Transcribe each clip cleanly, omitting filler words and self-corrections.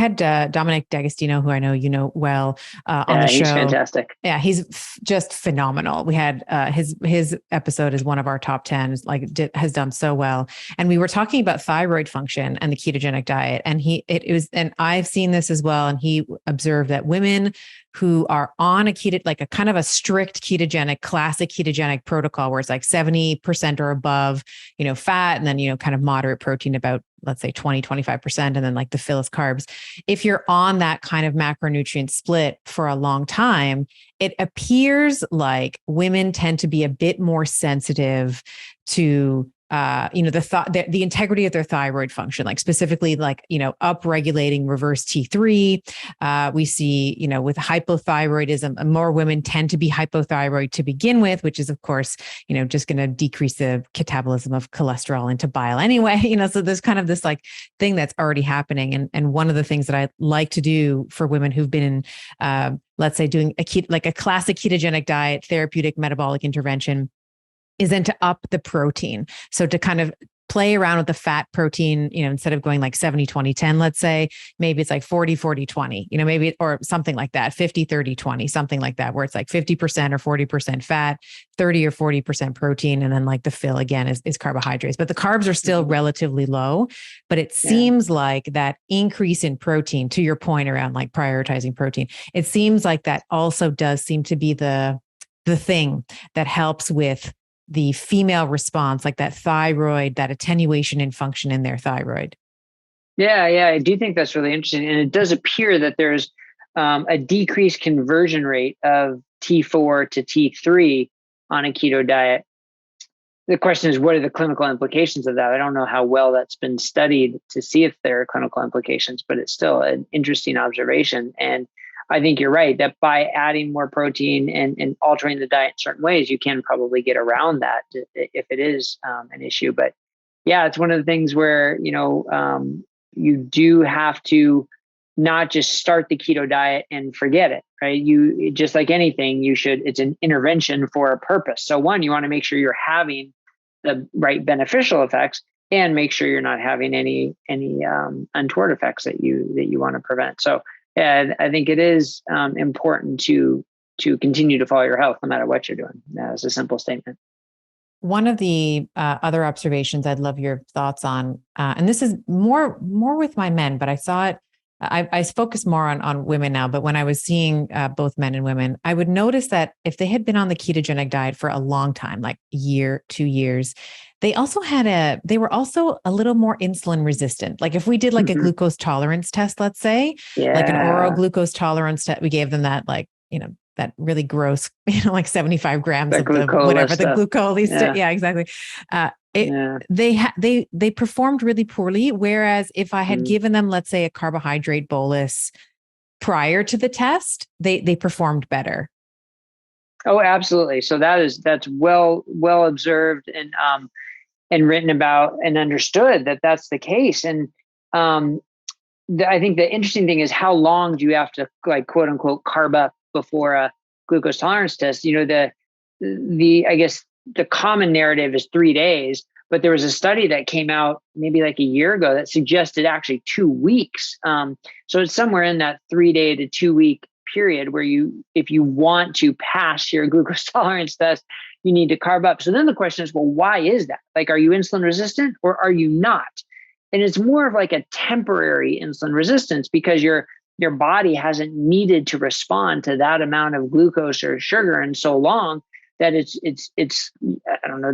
had Dominic D'Agostino, who I know you know well, on the show. He's fantastic. Yeah, he's just phenomenal. We had his episode is one of our top 10, has done so well. And we were talking about thyroid function and the ketogenic diet. And and I've seen this as well. And he observed that women who are on a keto, like a kind of a strict ketogenic, classic ketogenic protocol, where it's like 70% or above, fat, and then, kind of moderate protein, about, let's say 20-25%, and then like the fill is carbs. If you're on that kind of macronutrient split for a long time, it appears like women tend to be a bit more sensitive to the integrity of their thyroid function, like specifically upregulating reverse T3. We see, with hypothyroidism, more women tend to be hypothyroid to begin with, which is of course, just going to decrease the catabolism of cholesterol into bile anyway, so there's kind of this like thing that's already happening. And one of the things that I like to do for women who've been in, let's say doing a classic ketogenic diet, therapeutic metabolic intervention, is then to up the protein. So to kind of play around with the fat protein, instead of going like 70-20-10, let's say, maybe it's like 40-40-20, maybe, or something like that, 50-30-20, something like that, where it's like 50% or 40% fat, 30 or 40% protein. And then like the fill again is carbohydrates, but the carbs are still relatively low. But it seems like that increase in protein, to your point around like prioritizing protein, it seems like that also does seem to be the thing that helps with the female response, like that thyroid, that attenuation in function in their thyroid. Yeah, I do think that's really interesting. And it does appear that there's a decreased conversion rate of T4 to T3 on a keto diet. The question is, what are the clinical implications of that? I don't know how well that's been studied to see if there are clinical implications, but it's still an interesting observation. And I think you're right that by adding more protein and altering the diet in certain ways, you can probably get around that if it is an issue. But yeah, it's one of the things where, you do have to not just start the keto diet and forget it, right? You, just like anything, it's an intervention for a purpose. So one, you want to make sure you're having the right beneficial effects and make sure you're not having any untoward effects that you want to prevent. So yeah, I think it is important to continue to follow your health no matter what you're doing. That's a simple statement. One of the other observations I'd love your thoughts on, and this is more with my men, but I saw it. I focus more on women now, but when I was seeing both men and women, I would notice that if they had been on the ketogenic diet for a long time, like a year, 2 years, they were also a little more insulin resistant. Like if we did like a glucose tolerance test, let's say, like an oral glucose tolerance test, we gave them that, like, that really gross, like 75 grams of the glucose. Yeah, exactly. They performed really poorly. Whereas if I had given them, let's say, a carbohydrate bolus prior to the test, they performed better. Oh, absolutely. So that's well observed and written about and understood that that's the case. And I think the interesting thing is, how long do you have to, like, quote unquote, carb up before a glucose tolerance test? I guess the common narrative is 3 days, but there was a study that came out maybe like a year ago that suggested actually 2 weeks. So it's somewhere in that 3 day to 2 week period where if you want to pass your glucose tolerance test, you need to carb up. So then the question is, well, why is that? Like, are you insulin resistant or are you not? And it's more of like a temporary insulin resistance because your body hasn't needed to respond to that amount of glucose or sugar in so long that it's I don't know,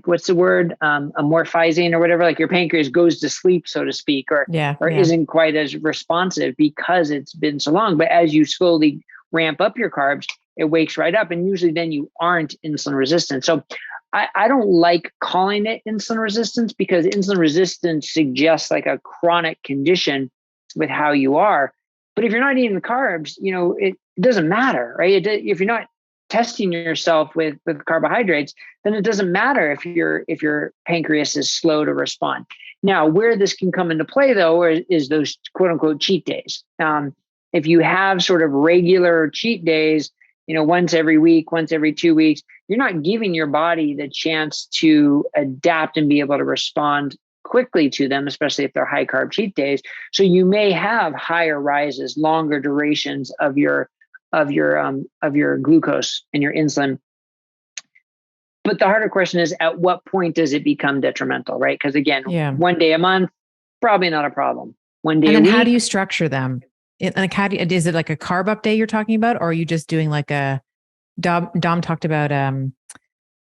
what's the word, amorphizing or whatever, like your pancreas goes to sleep, so to speak, or isn't quite as responsive because it's been so long. But as you slowly ramp up your carbs, it wakes right up, and usually then you aren't insulin resistant. So I don't like calling it insulin resistance because insulin resistance suggests like a chronic condition with how you are. But if you're not eating the carbs, it doesn't matter, right? If you're not testing yourself with carbohydrates, then it doesn't matter if your pancreas is slow to respond. Now, where this can come into play, though, is those quote unquote cheat days. If you have sort of regular cheat days, once every week, once every 2 weeks, you're not giving your body the chance to adapt and be able to respond quickly to them, especially if they're high carb cheat days. So you may have higher rises, longer durations of your glucose and your insulin. But the harder question is, at what point does it become detrimental, right? Because again, one day a month, probably not a problem. One day a week. How do you structure them? Is it like a carb up day you're talking about, or are you just doing like a Dom talked about?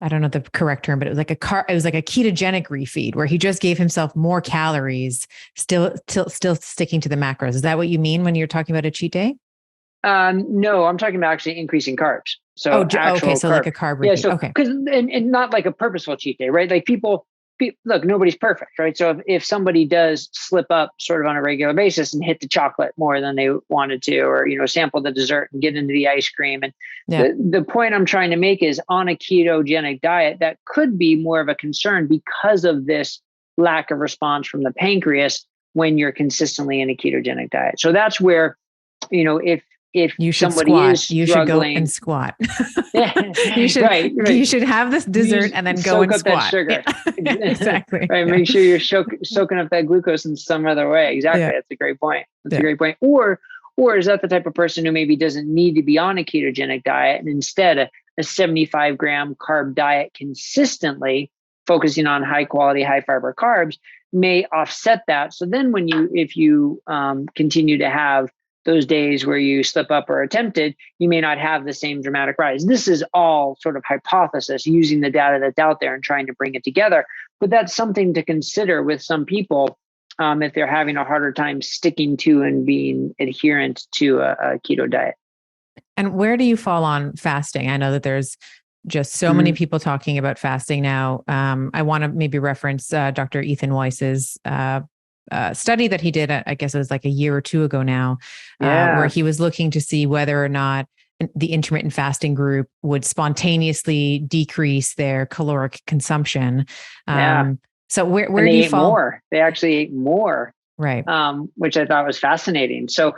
I don't know the correct term, but it was like a ketogenic refeed where he just gave himself more calories, still sticking to the macros. Is that what you mean when you're talking about a cheat day? No, I'm talking about actually increasing carbs. So okay, so like a carb refeed. Yeah, so because and not like a purposeful cheat day, right? Like people look, nobody's perfect, right? So if somebody does slip up sort of on a regular basis and hit the chocolate more than they wanted to, or sample the dessert and get into the ice cream, and the point I'm trying to make is, on a ketogenic diet, that could be more of a concern because of this lack of response from the pancreas when you're consistently in a ketogenic diet. So that's where, if you should somebody squat, is you should go and squat. You should right. You should have this dessert and then go and squat. That sugar. Exactly. Right. Make sure you're soaking up that glucose in some other way. Exactly. Yeah. That's a great point. That's a great point. Or is that the type of person who maybe doesn't need to be on a ketogenic diet, and instead a 75 gram carb diet consistently, focusing on high quality, high fiber carbs, may offset that. So then if you continue to have those days where you slip up or attempted, you may not have the same dramatic rise. This is all sort of hypothesis, using the data that's out there and trying to bring it together. But that's something to consider with some people if they're having a harder time sticking to and being adherent to a keto diet. And where do you fall on fasting? I know that there's just so many people talking about fasting now. I want to maybe reference Dr. Ethan Weiss's study that he did, I guess it was like a year or two ago now, where he was looking to see whether or not the intermittent fasting group would spontaneously decrease their caloric consumption. So where do you fall? More. They actually ate more, right? Which I thought was fascinating. So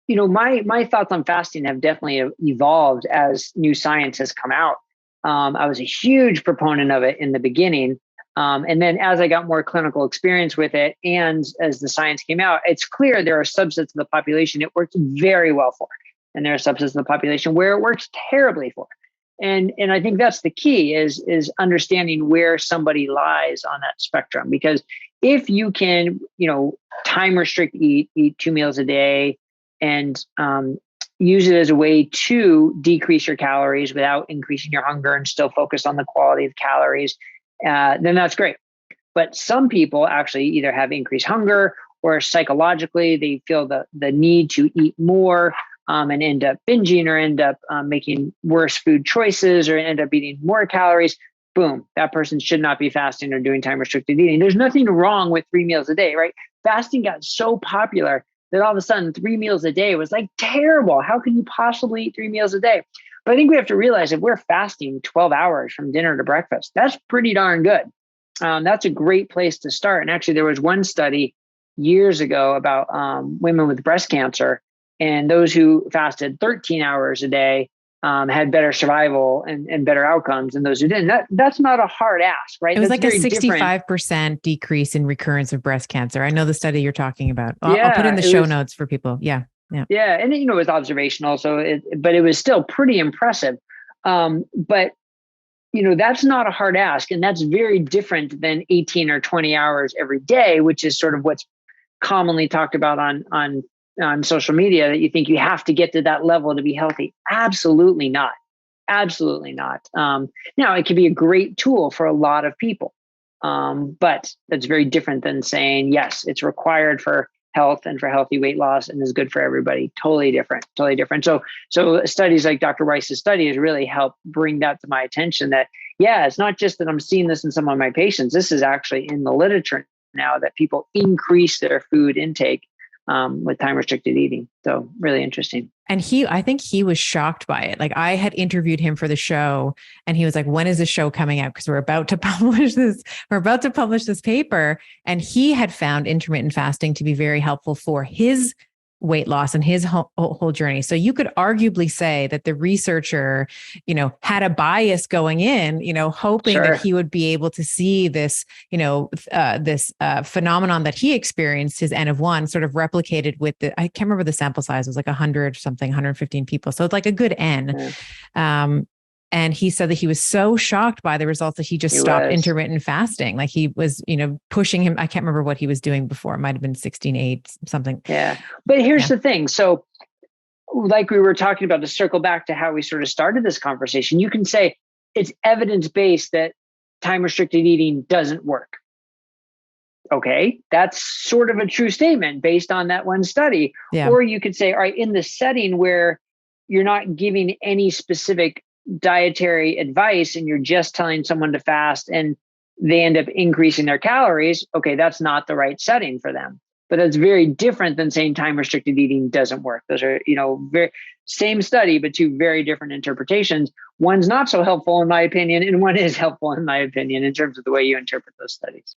my thoughts on fasting have definitely evolved as new science has come out. I was a huge proponent of it in the beginning. And then as I got more clinical experience with it, and as the science came out, it's clear there are subsets of the population it works very well for. And there are subsets of the population where it works terribly for. And I think that's the key is understanding where somebody lies on that spectrum. Because if you can, time restrict, eat 2 meals a day, and use it as a way to decrease your calories without increasing your hunger and still focus on the quality of calories, then that's great. But some people actually either have increased hunger, or psychologically they feel the need to eat more and end up binging, or end up making worse food choices, or end up eating more calories. Boom, that person should not be fasting or doing time restricted eating. There's nothing wrong with 3 meals a day, right? Fasting got so popular that all of a sudden 3 meals a day was like terrible. How can you possibly eat 3 meals a day? But I think we have to realize if we're fasting 12 hours from dinner to breakfast, that's pretty darn good. That's a great place to start. And actually, there was one study years ago about women with breast cancer, and those who fasted 13 hours a day had better survival and better outcomes than those who didn't. That's not a hard ask, right? It was like a 65% decrease in recurrence of breast cancer. I know the study you're talking about. I'll put in the show notes for people. Yeah. And it was observational, but it was still pretty impressive. But that's not a hard ask, and that's very different than 18 or 20 hours every day, which is sort of what's commonly talked about on social media, that you think you have to get to that level to be healthy. Absolutely not. Absolutely not. Now, it can be a great tool for a lot of people, but that's very different than saying, yes, it's required for health and for healthy weight loss and is good for everybody. Totally different. So studies like Dr. Weiss's study has really helped bring that to my attention, that, it's not just that I'm seeing this in some of my patients. This is actually in the literature now, that people increase their food intake with time restricted eating. So really interesting. And I think he was shocked by it. Like, I had interviewed him for the show, and he was like, when is the show coming out? Because we're about to publish this paper. And he had found intermittent fasting to be very helpful for his weight loss and his whole journey. So you could arguably say that the researcher, had a bias going in, hoping Sure. that he would be able to see this, this phenomenon that he experienced, his N of 1, sort of replicated with I can't remember the sample size, it was like 100 something, 115 people. So it's like a good N. Yeah. And he said that he was so shocked by the results that he just stopped intermittent fasting. Like he was, pushing him. I can't remember what he was doing before. It might've been 16-8 something. Yeah. But here's the thing. So like we were talking about, to circle back to how we sort of started this conversation, you can say it's evidence-based that time restricted eating doesn't work. Okay. That's sort of a true statement based on that one study. Yeah. Or you could say, all right, in the setting where you're not giving any specific dietary advice and you're just telling someone to fast and they end up increasing their calories, okay, that's not the right setting for them. But that's very different than saying time restricted eating doesn't work. Those are, very same study, but two very different interpretations. One's not so helpful in my opinion, and one is helpful in my opinion in terms of the way you interpret those studies.